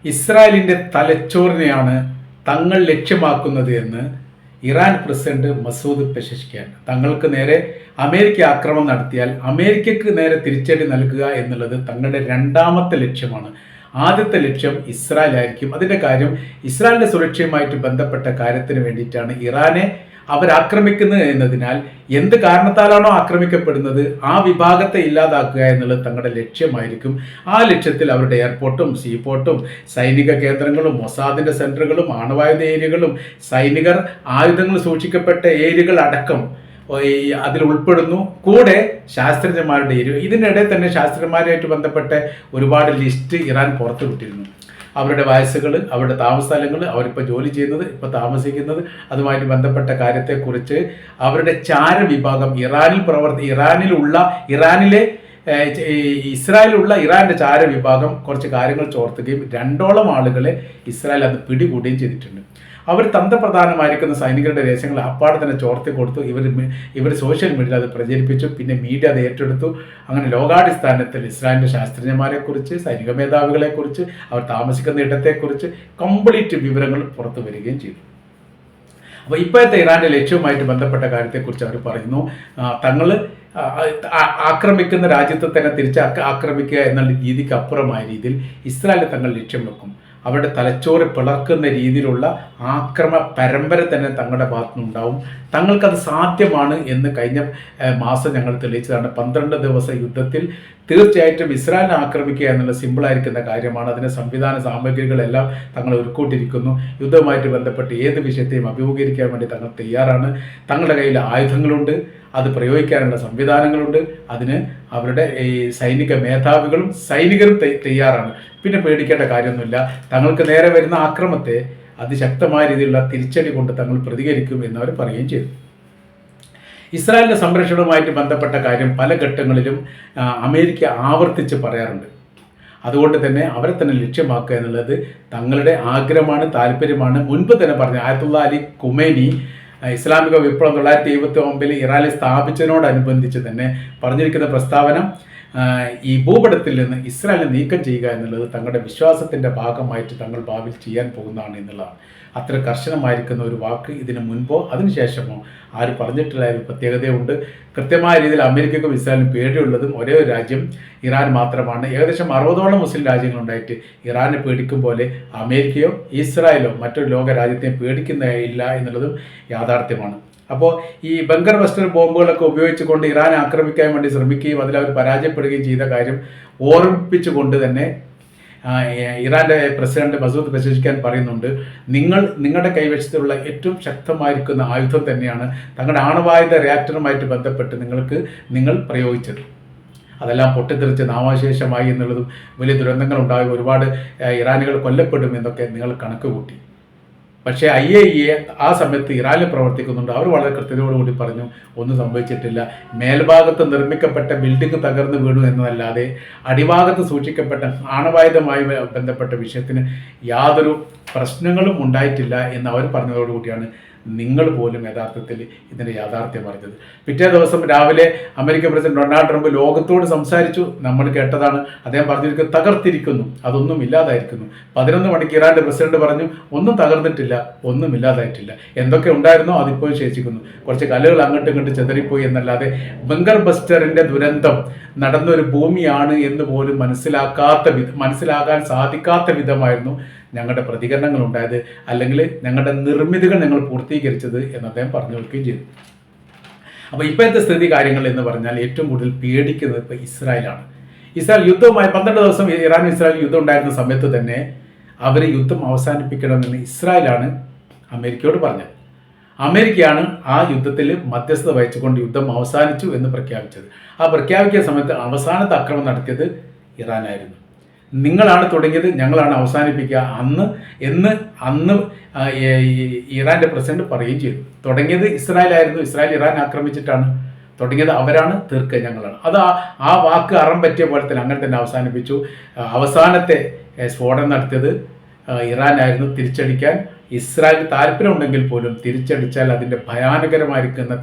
ഇസ്രായേലിൻ്റെ തലച്ചോറിനെയാണ് തങ്ങൾ ലക്ഷ്യമാക്കുന്നത് എന്ന് Iran president Masoud പെഷഷ്കിയാൻ. തങ്ങൾക്ക് നേരെ അമേരിക്ക ആക്രമണം നടത്തിയാൽ അമേരിക്കക്ക് നേരെ തിരിച്ചടി നൽകുക എന്നുള്ളത് തങ്ങളുടെ രണ്ടാമത്തെ ലക്ഷ്യമാണ്. ആദ്യത്തെ ലക്ഷ്യം ഇസ്രായേൽ ആയിരിക്കും. അതിൻ്റെ കാര്യം ഇസ്രായേലിൻ്റെ സുരക്ഷയുമായിട്ട് ബന്ധപ്പെട്ട കാര്യത്തിന് വേണ്ടിയിട്ടാണ് ഇറാനെ അവരാക്രമിക്കുന്നത് എന്നതിനാൽ എന്ത് കാരണത്താലാണോ ആക്രമിക്കപ്പെടുന്നത് ആ വിഭാഗത്തെ ഇല്ലാതാക്കുക എന്നുള്ളത് തങ്ങളുടെ ലക്ഷ്യമായിരിക്കും. ആ ലക്ഷ്യത്തിൽ അവരുടെ എയർപോർട്ടും സീപോർട്ടും സൈനിക കേന്ദ്രങ്ങളും മൊസാദിൻ്റെ സെൻറ്ററുകളും ആണവായുധ ഏരിയകളും സൈനികർ ആയുധങ്ങൾ സൂക്ഷിക്കപ്പെട്ട ഏരിയകൾ അടക്കം അതിൽ ഉൾപ്പെടുന്നു. കൂടെ ശാസ്ത്രജ്ഞന്മാരുടെ ഏരിയ. ഇതിനിടെ തന്നെ ശാസ്ത്രജ്ഞന്മാരുമായിട്ട് ബന്ധപ്പെട്ട ഒരുപാട് ലിസ്റ്റ് ഇറാൻ പുറത്തുവിട്ടിരുന്നു. അവരുടെ വയസ്സുകൾ, അവരുടെ താമസ സ്ഥലങ്ങൾ, അവരിപ്പോൾ ജോലി ചെയ്യുന്നത്, ഇപ്പോൾ താമസിക്കുന്നത്, അതുമായിട്ട് ബന്ധപ്പെട്ട കാര്യത്തെക്കുറിച്ച് അവരുടെ ചാരവിഭാഗം ഇസ്രായേലിലുള്ള ഇറാൻ്റെ ചാരവിഭാഗം കുറച്ച് കാര്യങ്ങൾ ചോർത്തുകയും 2ഓളം ആളുകളെ ഇസ്രായേൽ അത് പിടികൂടുകയും ചെയ്തിട്ടുണ്ട്. അവർ തന്ത്രപ്രധാനമായിരിക്കുന്ന സൈനികരുടെ രഹസ്യങ്ങൾ അപ്പാടെ തന്നെ ചോർത്തി കൊടുത്തു. ഇവർ സോഷ്യൽ മീഡിയയിൽ അത് പ്രചരിപ്പിച്ചു. പിന്നെ മീഡിയ അത് ഏറ്റെടുത്തു. അങ്ങനെ ലോകാടിസ്ഥാനത്തിൽ ഇസ്രായേലിൻ്റെ ശാസ്ത്രജ്ഞന്മാരെക്കുറിച്ച്, സൈനിക മേധാവികളെക്കുറിച്ച്, അവർ താമസിക്കുന്ന ഇടത്തെക്കുറിച്ച് കംപ്ലീറ്റ് വിവരങ്ങൾ പുറത്തു വരികയും ചെയ്തു. അപ്പോൾ ഇപ്പോഴത്തെ ഇറാൻ്റെ ലക്ഷ്യവുമായിട്ട് ബന്ധപ്പെട്ട കാര്യത്തെക്കുറിച്ച് അവർ പറയുന്നു, തങ്ങൾ ആക്രമിക്കുന്ന രാജ്യത്തെ തന്നെ തിരിച്ച് ആക്രമിക്കുക എന്നുള്ള രീതിക്ക് അപ്പുറമായ രീതിയിൽ ഇസ്രായേലിനെ തങ്ങൾ ലക്ഷ്യം വെക്കും. അവരുടെ തലച്ചോറ് പിളർക്കുന്ന രീതിയിലുള്ള ആക്രമ പരമ്പര തന്നെ തങ്ങളുടെ ഭാഗത്തുനിന്നുണ്ടാവും. തങ്ങൾക്കത് സാധ്യമാണ് എന്ന് കഴിഞ്ഞ മാസം ഞങ്ങൾ തെളിയിച്ചതാണ്. 12 ദിവസ യുദ്ധത്തിൽ തീർച്ചയായിട്ടും ഇസ്രായേലിനെ ആക്രമിക്കുക എന്നുള്ള സിമ്പിളായിരിക്കുന്ന കാര്യമാണ്. അതിൻ്റെ സംവിധാന സാമഗ്രികളെല്ലാം തങ്ങൾ ഒരുക്കൂട്ടിരിക്കുന്നു. യുദ്ധവുമായിട്ട് ബന്ധപ്പെട്ട് ഏത് വിഷയത്തെയും അഭിമുഖീകരിക്കാൻ വേണ്ടി തങ്ങൾ തയ്യാറാണ്. തങ്ങളുടെ കയ്യിൽ ആയുധങ്ങളുണ്ട്, അത് പ്രയോഗിക്കാനുള്ള സംവിധാനങ്ങളുണ്ട്. അതിന് അവരുടെ ഈ സൈനിക മേധാവികളും സൈനികരും തയ്യാറാണ്. പിന്നെ പേടിക്കേണ്ട കാര്യമൊന്നുമില്ല. തങ്ങൾക്ക് നേരെ വരുന്ന ആക്രമത്തെ അതിശക്തമായ രീതിയിലുള്ള തിരിച്ചടി കൊണ്ട് തങ്ങൾ പ്രതികരിക്കും എന്നവർ പറയുകയും ചെയ്തു. ഇസ്രായേലിൻ്റെ സംരക്ഷണവുമായിട്ട് ബന്ധപ്പെട്ട കാര്യം പല ഘട്ടങ്ങളിലും അമേരിക്ക ആവർത്തിച്ച് പറയാറുണ്ട്. അതുകൊണ്ട് തന്നെ അവരെ തന്നെ ലക്ഷ്യമാക്കുക എന്നുള്ളത് തങ്ങളുടെ ആഗ്രഹമാണ്, താല്പര്യമാണ്. മുൻപ് തന്നെ പറഞ്ഞ ആയത്തുള്ള അലി ഖുമൈനി ഇസ്ലാമിക വിപ്ലവം 1979 ഇറാനിൽ സ്ഥാപിച്ചതിനോടനുബന്ധിച്ച് തന്നെ പറഞ്ഞിരിക്കുന്ന പ്രസ്താവന ഈ ഭൂപടത്തിൽ നിന്ന് ഇസ്രായേലിനെ നീക്കം ചെയ്യുക എന്നുള്ളത് തങ്ങളുടെ വിശ്വാസത്തിൻ്റെ ഭാഗമായിട്ട് തങ്ങൾ ഭാവിയിൽ ചെയ്യാൻ പോകുന്നതാണ് എന്നുള്ളതാണ്. അത്ര കർശനമായിരിക്കുന്ന ഒരു വാക്ക് ഇതിന് മുൻപോ അതിനുശേഷമോ ആരും പറഞ്ഞിട്ടുള്ള ഒരു പ്രത്യേകതയുണ്ട്. കൃത്യമായ രീതിയിൽ അമേരിക്കയ്ക്കും ഇസ്രായേലിനും പേടിയുള്ളതും ഒരേ ഒരു രാജ്യം ഇറാൻ മാത്രമാണ്. ഏകദേശം 60ഓളം മുസ്ലിം രാജ്യങ്ങളുണ്ടായിട്ട് ഇറാനെ പേടിക്കും പോലെ അമേരിക്കയോ ഇസ്രായേലോ മറ്റൊരു ലോക രാജ്യത്തെയും പേടിക്കുന്നില്ല എന്നുള്ളതും യാഥാർത്ഥ്യമാണ്. അപ്പോൾ ഈ ബങ്കർ ബസ്റ്റർ ബോംബുകളൊക്കെ ഉപയോഗിച്ചുകൊണ്ട് ഇറാനെ ആക്രമിക്കാൻ വേണ്ടി ശ്രമിക്കുകയും അതിലവർ പരാജയപ്പെടുകയും ചെയ്ത കാര്യം ഓർമ്മിപ്പിച്ചുകൊണ്ട് തന്നെ ഇറാൻ്റെ പ്രസിഡന്റ് മസൂദ് പെസഷ്കിയാൻ പറയുന്നുണ്ട്, നിങ്ങളുടെ കൈവശത്തിലുള്ള ഏറ്റവും ശക്തമായിരിക്കുന്ന ആയുധം തന്നെയാണ് തങ്ങളുടെ ആണവായുധ റിയാക്ടറുമായിട്ട് ബന്ധപ്പെട്ട് നിങ്ങൾ പ്രയോഗിച്ചത്. അതെല്ലാം പൊട്ടിത്തെറിച്ച് നാമാശേഷമായി എന്നുള്ളതും വലിയ ദുരന്തങ്ങൾ ഉണ്ടാകും, ഒരുപാട് ഇറാനികൾ കൊല്ലപ്പെടും എന്നൊക്കെ നിങ്ങൾ കണക്ക് കൂട്ടി. പക്ഷേ IAEA ആ സമയത്ത് ഇറാനിൽ പ്രവർത്തിക്കുന്നുണ്ട്. അവർ വളരെ കൃത്യതയോടുകൂടി പറഞ്ഞു, ഒന്നും സംഭവിച്ചിട്ടില്ല. മേൽഭാഗത്ത് നിർമ്മിക്കപ്പെട്ട ബിൽഡിംഗ് തകർന്നു വീണു എന്നതല്ലാതെ അടിഭാഗത്ത് സൂക്ഷിക്കപ്പെട്ട ആണവായുധമായി ബന്ധപ്പെട്ട വിഷയത്തിന് യാതൊരു പ്രശ്നങ്ങളും ഉണ്ടായിട്ടില്ല എന്ന് അവർ പറഞ്ഞതോടുകൂടിയാണ് നിങ്ങൾ പോലും യഥാർത്ഥത്തിൽ ഇതിൻ്റെ യാഥാർത്ഥ്യം അറിഞ്ഞത്. പിറ്റേ ദിവസം രാവിലെ അമേരിക്കൻ പ്രസിഡന്റ് ഡൊണാൾഡ് ട്രംപ് ലോകത്തോട് സംസാരിച്ചു. നമ്മൾ കേട്ടതാണ്. അദ്ദേഹം പറഞ്ഞിരിക്കുന്നത് തകർത്തിരിക്കുന്നു, അതൊന്നും ഇല്ലാതായിരിക്കുന്നു. 11 മണിക്ക് ഇറാൻ്റെ പ്രസിഡന്റ് പറഞ്ഞു, ഒന്നും തകർന്നിട്ടില്ല, ഒന്നും ഇല്ലാതായിട്ടില്ല, എന്തൊക്കെ ഉണ്ടായിരുന്നോ അതിപ്പോൾ ശേഷിക്കുന്നു. കുറച്ച് കല്ലുകൾ അങ്ങോട്ടും ഇങ്ങോട്ടും ചെതറിപ്പോയി എന്നല്ലാതെ ബങ്കർ ബസ്റ്ററിൻ്റെ ദുരന്തം നടന്നൊരു ഭൂമിയാണ് എന്ന് പോലും മനസ്സിലാകാൻ സാധിക്കാത്ത വിധമായിരുന്നു ഞങ്ങളുടെ പ്രതികരണങ്ങൾ ഉണ്ടായത്, അല്ലെങ്കിൽ ഞങ്ങളുടെ നിർമ്മിതികൾ ഞങ്ങൾ പൂർത്തീകരിച്ചത് എന്ന് അദ്ദേഹം പറഞ്ഞു കൊടുക്കുകയും ചെയ്തു. അപ്പോൾ ഇപ്പോഴത്തെ സ്ഥിതി കാര്യങ്ങൾ എന്ന് പറഞ്ഞാൽ ഏറ്റവും കൂടുതൽ പേടിക്കുന്നത് ഇപ്പോൾ ഇസ്രായേലാണ്. ഇസ്രായേൽ യുദ്ധവുമായി 12 ദിവസം ഇറാൻ ഇസ്രായേൽ യുദ്ധം ഉണ്ടായിരുന്ന സമയത്ത് തന്നെ അവർ യുദ്ധം അവസാനിപ്പിക്കണമെന്ന് ഇസ്രായേലാണ് അമേരിക്കയോട് പറഞ്ഞത്. അമേരിക്കയാണ് ആ യുദ്ധത്തിൽ മധ്യസ്ഥത വഹിച്ചുകൊണ്ട് യുദ്ധം അവസാനിച്ചു എന്ന് പ്രഖ്യാപിച്ചത്. ആ പ്രഖ്യാപിക്കുന്ന സമയത്ത് അവസാനത്തെ ആക്രമണം നടത്തിയത് ഇറാനായിരുന്നു. നിങ്ങളാണ് തുടങ്ങിയത്, ഞങ്ങളാണ് അവസാനിപ്പിക്കുക അന്ന് ഇറാൻ്റെ പ്രസിഡന്റ് പറയുകയും ചെയ്തു. തുടങ്ങിയത് ഇസ്രായേലായിരുന്നു, ഇസ്രായേൽ ഇറാൻ ആക്രമിച്ചിട്ടാണ് തുടങ്ങിയത്, അവരാണ്, തീർക്കുക ഞങ്ങളാണ്. അത് ആ വാക്ക് അറം പറ്റിയ പോലെ തന്നെ അങ്ങനെ തന്നെ അവസാനിപ്പിച്ചു. അവസാനത്തെ സ്ഫോടനം നടത്തിയത് ഇറാനായിരുന്നു. തിരിച്ചടിക്കാൻ ഇസ്രായേൽ താല്പര്യമുണ്ടെങ്കിൽ പോലും തിരിച്ചടിച്ചാൽ അതിൻ്റെ ഭയാനകരമായിരിക്കുന്ന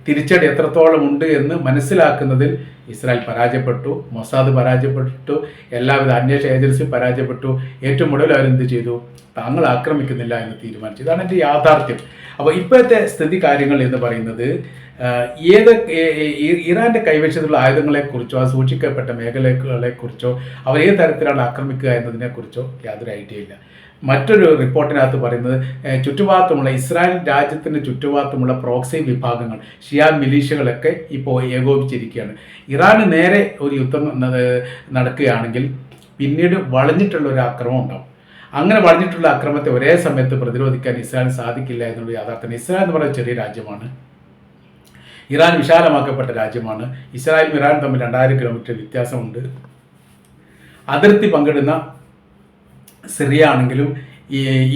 തിരിച്ചടി എത്രത്തോളം ഉണ്ട് എന്ന് മനസ്സിലാക്കുന്നതിൽ ഇസ്രായേൽ പരാജയപ്പെട്ടു, മൊസാദ് പരാജയപ്പെട്ടു, എല്ലാവിധ അന്വേഷണ ഏജൻസി പരാജയപ്പെട്ടു. ഏറ്റവും ഒടുവിൽ അവരെന്ത് ചെയ്തു? താങ്കൾ ആക്രമിക്കുന്നില്ല എന്ന് തീരുമാനിച്ചു. ഇതാണ് എൻ്റെ യാഥാർത്ഥ്യം. അപ്പോൾ ഇപ്പോഴത്തെ സ്ഥിതി കാര്യങ്ങൾ എന്ന് പറയുന്നത് ഇറാന്റെ കൈവശത്തുള്ള ആയുധങ്ങളെക്കുറിച്ചോ ആ സൂക്ഷിക്കപ്പെട്ട മേഖലകളെക്കുറിച്ചോ അവർ ഏത് തരത്തിലാണ് ആക്രമിക്കുക എന്നതിനെക്കുറിച്ചോ യാതൊരു ഐഡിയ ഇല്ല. മറ്റൊരു റിപ്പോർട്ടിനകത്ത് പറയുന്നത് ചുറ്റുഭാഗത്തുമുള്ള ഇസ്രായേൽ രാജ്യത്തിന് ചുറ്റുഭാഗത്തുമുള്ള പ്രോക്സി വിഭാഗങ്ങൾ, ഷിയ മിലീഷ്യകളൊക്കെ ഇപ്പോൾ ഏകോപിച്ചിരിക്കുകയാണ്. ഇറാന് നേരെ ഒരു യുദ്ധം നടക്കുകയാണെങ്കിൽ പിന്നീട് വളഞ്ഞിട്ടുള്ള ഒരു ആക്രമണം ഉണ്ടാവും. അങ്ങനെ വളഞ്ഞിട്ടുള്ള അക്രമത്തെ ഒരേ സമയത്ത് പ്രതിരോധിക്കാൻ ഇസ്രായേലിന് സാധിക്കില്ല എന്നുള്ള യാഥാർത്ഥ്യം. ഇസ്രായേൽ എന്ന് പറയുന്ന ചെറിയ രാജ്യമാണ്, ഇറാൻ വിശാലമാക്കപ്പെട്ട രാജ്യമാണ്. ഇസ്രായേലും ഇറാനും തമ്മിൽ 2000 കിലോമീറ്റർ വ്യത്യാസമുണ്ട്. അതിർത്തി പങ്കിടുന്ന സിറിയ ആണെങ്കിലും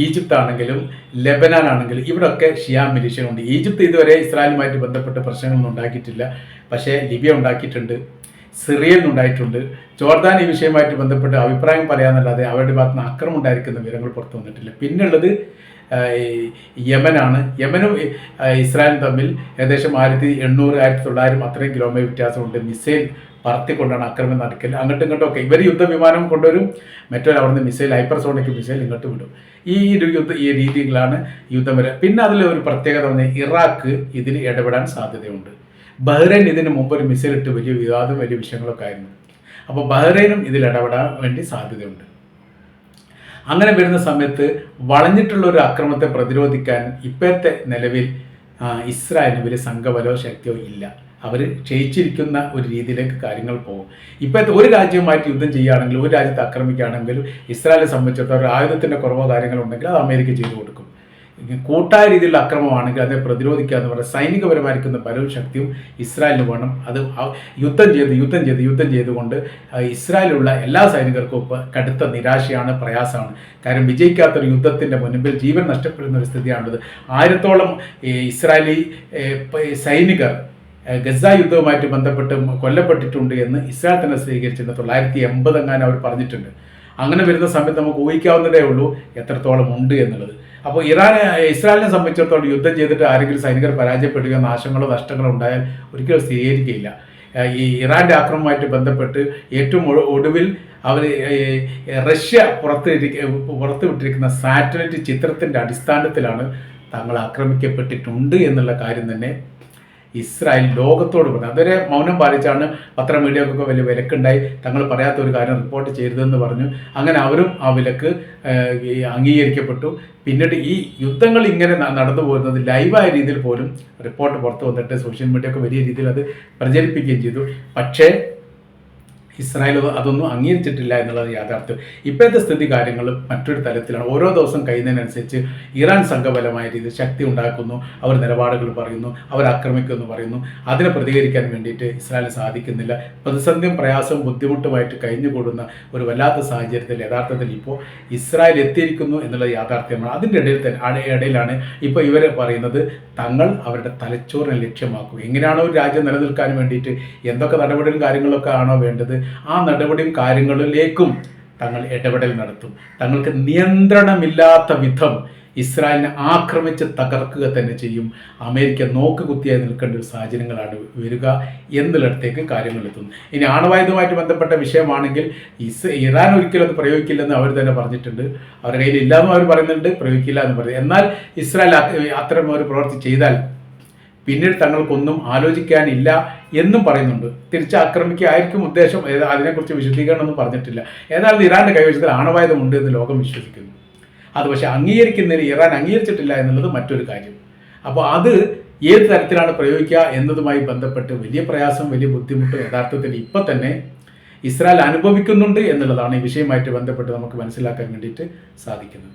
ഈജിപ്ത് ആണെങ്കിലും ലെബനാൻ ആണെങ്കിലും ഇവിടെയൊക്കെ ഷിയ മിലീഷ്യകളുണ്ട്. ഈജിപ്ത് ഇതുവരെ ഇസ്രായേലുമായിട്ട് ബന്ധപ്പെട്ട പ്രശ്നങ്ങളൊന്നും ഉണ്ടാക്കിയിട്ടില്ല, പക്ഷേ ലിബിയ ഉണ്ടാക്കിയിട്ടുണ്ട്, സിറിയയിൽ നിന്നുണ്ടായിട്ടുണ്ട്. ജോർദാൻ ഈ വിഷയമായിട്ട് ബന്ധപ്പെട്ട് അഭിപ്രായം പറയാമെന്നല്ലാതെ അവരുടെ ഭാഗത്ത് നിന്ന് ആക്രമണം ഉണ്ടായിരിക്കുന്ന വിവരങ്ങൾ പുറത്തു വന്നിട്ടില്ല. പിന്നുള്ളത് യമനാണ്. യമനും ഇസ്രായേലും തമ്മിൽ ഏകദേശം 1800 1900 അത്രയും കിലോമീറ്റർ വ്യത്യാസമുണ്ട്. മിസൈൽ പറത്തിക്കൊണ്ടാണ് ആക്രമണം നടക്കൽ. അങ്ങോട്ടും ഇങ്ങോട്ടും ഒക്കെ ഇവർ യുദ്ധവിമാനം കൊണ്ടുവരും, മറ്റൊരു അവിടുന്ന് മിസൈൽ ഹൈപ്പർസോണിക് മിസൈൽ ഇങ്ങോട്ട് വിടും. ഈ രീതികളാണ് യുദ്ധം വരെ. പിന്നെ അതിൽ ഒരു പ്രത്യേകത പറഞ്ഞാൽ ഇറാഖ് ഇതിൽ ഇടപെടാൻ സാധ്യതയുണ്ട്. ബഹ്റൈൻ ഇതിന് മുമ്പ് ഒരു മിസൈൽ ഇട്ട് വലിയ വിവാദം വലിയ വിഷയങ്ങളൊക്കെ ആയിരുന്നു. അപ്പോൾ ബഹ്റൈനും ഇതിൽ ഇടപെടാൻ വേണ്ടി സാധ്യതയുണ്ട്. അങ്ങനെ വരുന്ന സമയത്ത് വളഞ്ഞിട്ടുള്ള ഒരു ആക്രമണത്തെ പ്രതിരോധിക്കാൻ ഇപ്പോഴത്തെ നിലവിൽ ഇസ്രായേലിന് വലിയ സംഘബലോ ശക്തിയോ ഇല്ല. അവർ ക്ഷയിച്ചിരിക്കുന്ന ഒരു രീതിയിലേക്ക് കാര്യങ്ങൾ പോകും. ഇപ്പോഴത്തെ ഒരു രാജ്യവുമായിട്ട് യുദ്ധം ചെയ്യുകയാണെങ്കിലും ഒരു രാജ്യത്തെ ആക്രമിക്കുകയാണെങ്കിലും ഇസ്രായേലിനെ സംബന്ധിച്ചിടത്തോളം ആയുധത്തിൻ്റെ കുറവോ കാര്യങ്ങളുണ്ടെങ്കിൽ അത് അമേരിക്ക ചെയ്തു കൊടുക്കും. കൂട്ടായ രീതിയിലുള്ള അക്രമമാണെങ്കിൽ അതിനെ പ്രതിരോധിക്കുക എന്ന് പറയുന്നത് സൈനികപരമായിരിക്കുന്ന ബലവും ശക്തിയും ഇസ്രായേലിന് വേണം. അത് യുദ്ധം ചെയ്തുകൊണ്ട് ഇസ്രായേലിലുള്ള എല്ലാ സൈനികർക്കും ഇപ്പോൾ കടുത്ത നിരാശയാണ്, പ്രയാസമാണ്. കാരണം വിജയിക്കാത്തൊരു യുദ്ധത്തിൻ്റെ മുൻപിൽ ജീവൻ നഷ്ടപ്പെടുന്ന ഒരു സ്ഥിതിയാണുള്ളത്. 1000-ഓളം ഇസ്രായേലി സൈനികർ ഗസ യുദ്ധവുമായിട്ട് ബന്ധപ്പെട്ട് കൊല്ലപ്പെട്ടിട്ടുണ്ട് എന്ന് ഇസ്രായേൽ തന്നെ സ്വീകരിച്ചിട്ടുണ്ട്. 980 എങ്ങാനും അവർ പറഞ്ഞിട്ടുണ്ട്. അങ്ങനെ വരുന്ന സമയത്ത് നമുക്ക് ഊഹിക്കാവുന്നതേ ഉള്ളൂ എത്രത്തോളം ഉണ്ട് എന്നുള്ളത്. അപ്പോൾ ഇസ്രായേലിനെ സംബന്ധിച്ചിടത്തോളം യുദ്ധം ചെയ്തിട്ട് ആരെങ്കിലും സൈനികർ പരാജയപ്പെടുകയോ നാശങ്ങളോ നഷ്ടങ്ങളോ ഉണ്ടായാൽ ഒരിക്കലും സ്ഥിരീകരിക്കുകയില്ല. ഈ ഇറാന്റെ ആക്രമണവുമായിട്ട് ബന്ധപ്പെട്ട് ഏറ്റവും ഒടുവിൽ അവർ റഷ്യ പുറത്തുവിട്ടിരിക്കുന്ന സാറ്റലൈറ്റ് ചിത്രത്തിൻ്റെ അടിസ്ഥാനത്തിലാണ് തങ്ങൾ ആക്രമിക്കപ്പെട്ടിട്ടുണ്ട് എന്നുള്ള കാര്യം തന്നെ ഇസ്രായേൽ ലോകത്തോട് പറഞ്ഞു. അതുവരെ മൗനം പാലിച്ചാണ് പത്ര മീഡിയക്കൊക്കെ വലിയ വിലക്കുണ്ടായി, തങ്ങൾ പറയാത്ത ഒരു കാര്യം റിപ്പോർട്ട് ചെയ്തതെന്ന് പറഞ്ഞു. അങ്ങനെ അവരും ആ വിലക്ക് അംഗീകരിക്കപ്പെട്ടു. പിന്നീട് ഈ യുദ്ധങ്ങൾ ഇങ്ങനെ നടന്നു പോകുന്നത് ലൈവായ രീതിയിൽ പോലും റിപ്പോർട്ട് പുറത്തു വന്നിട്ട് സോഷ്യൽ മീഡിയ ഒക്കെ വലിയ രീതിയിൽ അത് പ്രചരിപ്പിക്കുകയും ചെയ്തു. പക്ഷേ ഇസ്രായേൽ അതൊന്നും അംഗീകരിച്ചിട്ടില്ല എന്നുള്ളത് യാഥാർത്ഥ്യം. ഇപ്പോഴത്തെ സ്ഥിതി കാര്യങ്ങൾ മറ്റൊരു തലത്തിലാണ്. ഓരോ ദിവസം കഴിയുന്നതിനനുസരിച്ച് ഇറാൻ സംഘബലമായ രീതിയിൽ ശക്തി ഉണ്ടാക്കുന്നു, അവർ നിലപാടുകൾ പറയുന്നു, അവർ ആക്രമിക്കുമെന്ന് പറയുന്നു. അതിനെ പ്രതികരിക്കാൻ വേണ്ടിയിട്ട് ഇസ്രായേലിന് സാധിക്കുന്നില്ല. പ്രതിസന്ധിയും പ്രയാസവും ബുദ്ധിമുട്ടുമായിട്ട് കഴിഞ്ഞുകൂടുന്ന ഒരു വല്ലാത്ത സാഹചര്യത്തിൽ യഥാർത്ഥത്തിൽ ഇപ്പോൾ ഇസ്രായേൽ എത്തിയിരിക്കുന്നു എന്നുള്ളത് യാഥാർത്ഥ്യമാണ്. അതിൻ്റെ ഇടയിലാണ് ഇപ്പോൾ ഇവർ പറയുന്നത് തങ്ങൾ അവരുടെ തലച്ചോറിനെ ലക്ഷ്യമാക്കും. എങ്ങനെയാണോ ഒരു രാജ്യം നിലനിൽക്കാൻ വേണ്ടിയിട്ട് എന്തൊക്കെ നടപടികളും കാര്യങ്ങളൊക്കെ ആണോ വേണ്ടത്, ആ നടപടിയും കാര്യങ്ങളിലേക്കും തങ്ങൾ ഇടപെടൽ നടത്തും. തങ്ങൾക്ക് നിയന്ത്രണമില്ലാത്ത വിധം ഇസ്രായേലിനെ ആക്രമിച്ച് തകർക്കുക തന്നെ ചെയ്യും. അമേരിക്ക നോക്കുകുത്തിയായി നിൽക്കേണ്ട ഒരു സാഹചര്യങ്ങളാണ് വരിക എന്നുള്ളിടത്തേക്ക് കാര്യങ്ങൾ എത്തുന്നു. ഇനി ആണവായുധവുമായിട്ട് ബന്ധപ്പെട്ട വിഷയമാണെങ്കിൽ ഇറാൻ ഒരിക്കലും അത് പ്രയോഗിക്കില്ലെന്ന് അവർ തന്നെ പറഞ്ഞിട്ടുണ്ട്. അവരുടെ കയ്യിൽ ഇല്ലാന്നും അവർ പറയുന്നുണ്ട്, പ്രയോഗിക്കില്ല എന്ന് പറയുന്നത്. എന്നാൽ ഇസ്രായേൽ അത്തരം ഒരു പ്രവൃത്തി ചെയ്താൽ പിന്നീട് തങ്ങൾക്കൊന്നും ആലോചിക്കാനില്ല എന്നും പറയുന്നുണ്ട്. തിരിച്ചാക്രമിക്കുകയായിരിക്കും ഉദ്ദേശം. അതിനെക്കുറിച്ച് വിശദീകരണമൊന്നും പറഞ്ഞിട്ടില്ല. ഏതായാലും ഇറാന്റെ കൈവശത്തിൽ ആണവായുധമുണ്ട് എന്ന് ലോകം വിശ്വസിക്കുന്നു. അത് പക്ഷേ അംഗീകരിക്കുന്നതിന് ഇറാൻ അംഗീകരിച്ചിട്ടില്ല എന്നുള്ളത് മറ്റൊരു കാര്യം. അപ്പോൾ അത് ഏത് തരത്തിലാണ് പ്രയോഗിക്കുക എന്നതുമായി ബന്ധപ്പെട്ട് വലിയ പ്രയാസം, വലിയ ബുദ്ധിമുട്ട് യഥാർത്ഥത്തിൽ ഇപ്പം തന്നെ ഇസ്രായേൽ അനുഭവിക്കുന്നുണ്ട് എന്നുള്ളതാണ് ഈ വിഷയവുമായിട്ട് ബന്ധപ്പെട്ട് നമുക്ക് മനസ്സിലാക്കാൻ വേണ്ടിയിട്ട് സാധിക്കുന്നത്.